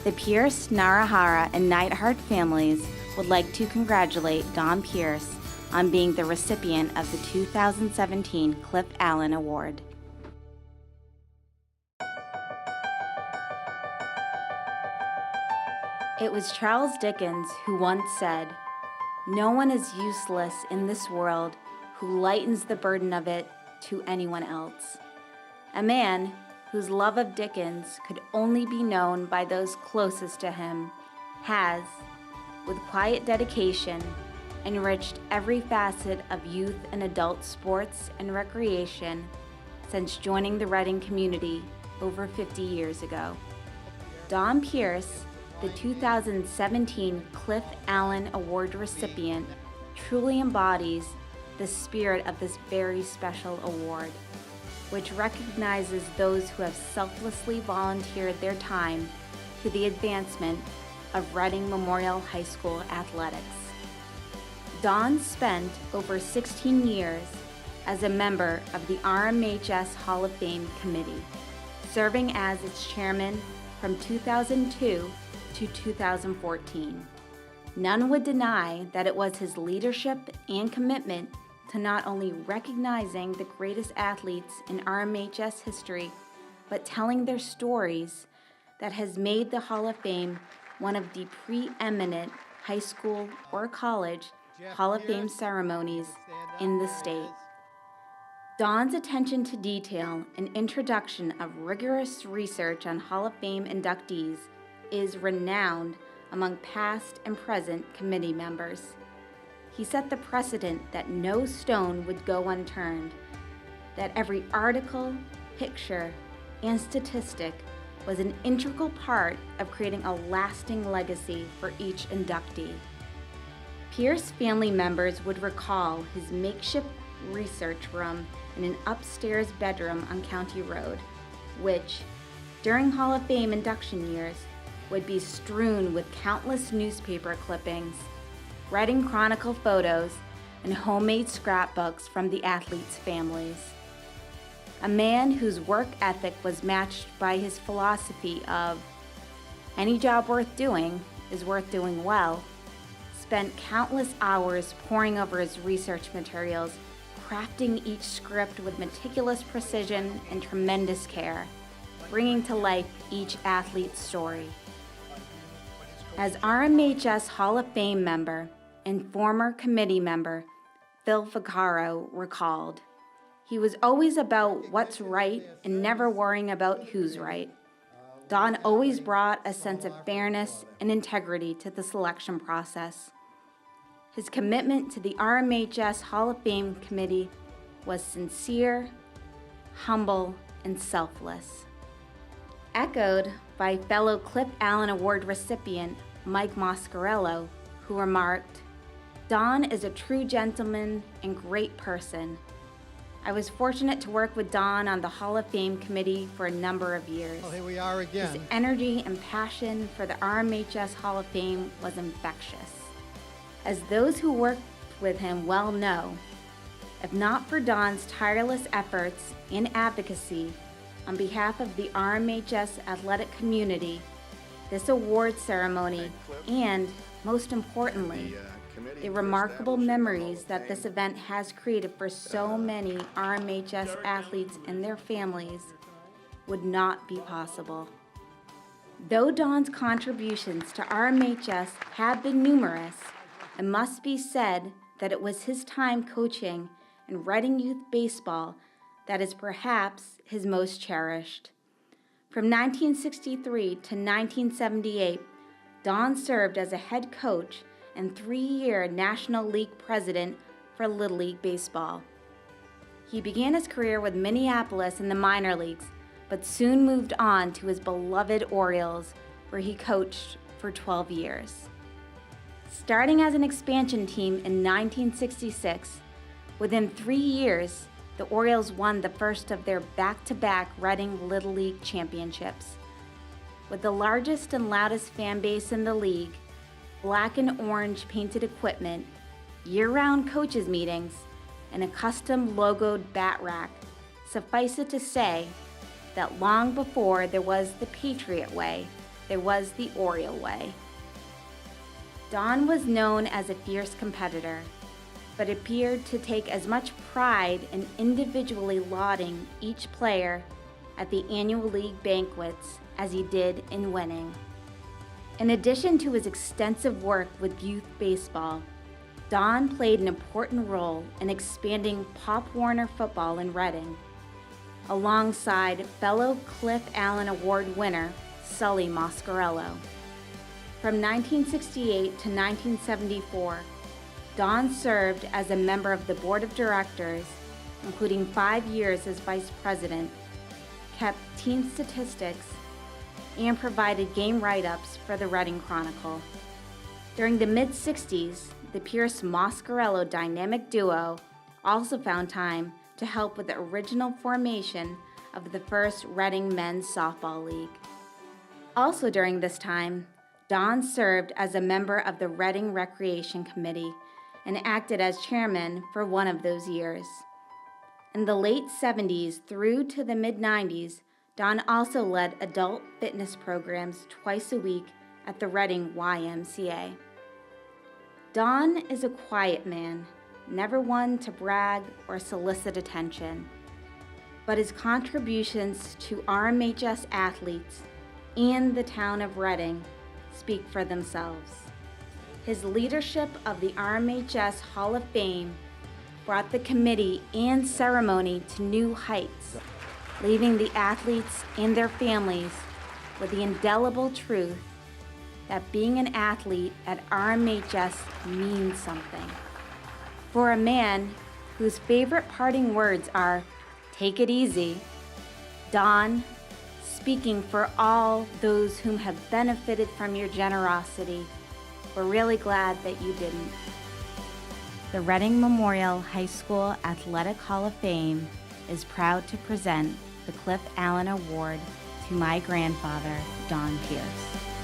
The Pierce, Narahara, and Neidhart families would like to congratulate Don Pierce on being the recipient of the 2017 Cliff Allen Award. It was Charles Dickens who once said, "No one is useless in this world who lightens the burden of it to anyone else." A man whose love of Dickens could only be known by those closest to him has, with quiet dedication, enriched every facet of youth and adult sports and recreation since joining the Reading community over 50 years ago. Don Pierce, the 2017 Cliff Allen Award recipient, truly embodies the spirit of this very special award, which recognizes those who have selflessly volunteered their time to the advancement of Reading Memorial High School athletics. Don spent over 16 years as a member of the RMHS Hall of Fame Committee, serving as its chairman from 2002 to 2014. None would deny that it was his leadership and commitment to not only recognizing the greatest athletes in RMHS history, but telling their stories that has made the Hall of Fame one of the preeminent high school or college Hall of Fame ceremonies in the state. Don's attention to detail and introduction of rigorous research on Hall of Fame inductees is renowned among past and present committee members. He set the precedent that no stone would go unturned, that every article, picture, and statistic was an integral part of creating a lasting legacy for each inductee. Pierce family members would recall his makeshift research room in an upstairs bedroom on County Road, which, during Hall of Fame induction years, would be strewn with countless newspaper clippings, Reading Chronicle photos, and homemade scrapbooks from the athletes' families. A man whose work ethic was matched by his philosophy of, "Any job worth doing is worth doing well," spent countless hours poring over his research materials, crafting each script with meticulous precision and tremendous care, bringing to life each athlete's story. As RMHS Hall of Fame member and former committee member Phil Vaccaro recalled, he was always about what's right and never worrying about who's right. Don always brought a sense of fairness and integrity to the selection process. His commitment to the RMHS Hall of Fame committee was sincere, humble, and selfless. Echoed by fellow Cliff Allen Award recipient Mike Moscarello, who remarked, "Don is a true gentleman and great person. I was fortunate to work with Don on the Hall of Fame committee for a number of years. Well, here we are again. His energy and passion for the RMHS Hall of Fame was infectious. As those who worked with him well know, if not for Don's tireless efforts and advocacy on behalf of the RMHS athletic community, this award ceremony, and most importantly, the remarkable memories that this event has created for so many RMHS athletes and their families, would not be possible. Though Don's contributions to RMHS have been numerous, it must be said that it was his time coaching in Reading Youth Baseball that is perhaps his most cherished. From 1963 to 1978, Don served as a head coach and 3-year National League president for Little League Baseball. He began his career with Minneapolis in the minor leagues, but soon moved on to his beloved Orioles, where he coached for 12 years. Starting as an expansion team in 1966, within 3 years, the Orioles won the first of their back-to-back Reading Little League championships. With the largest and loudest fan base in the league, black and orange painted equipment, year-round coaches meetings, and a custom logoed bat rack, suffice it to say that long before there was the Patriot Way, there was the Oriole way. Don was known as a fierce competitor, but appeared to take as much pride in individually lauding each player at the annual league banquets as he did in winning. In addition to his extensive work with youth baseball, Don played an important role in expanding Pop Warner football in Reading, alongside fellow Cliff Allen Award winner Sully Moscarello. From 1968 to 1974, Don served as a member of the board of directors, including 5 years as vice president, kept team statistics, and provided game write-ups for the Reading Chronicle. During the mid-60s, the Pierce-Moscarello dynamic duo also found time to help with the original formation of the first Reading men's softball league. Also during this time, Don served as a member of the Reading Recreation Committee and acted as chairman for one of those years. In the late 70s through to the mid-90s, Don also led adult fitness programs twice a week at the Reading YMCA. Don is a quiet man, never one to brag or solicit attention, but his contributions to RMHS athletes and the town of Reading speak for themselves. His leadership of the RMHS Hall of Fame brought the committee and ceremony to new heights, leaving the athletes and their families with the indelible truth that being an athlete at RMHS means something. For a man whose favorite parting words are, "Take it easy," Don, speaking for all those whom have benefited from your generosity, we're really glad that you didn't. The Reading Memorial High School Athletic Hall of Fame is proud to present the Cliff Allen Award to my grandfather, Don Pierce.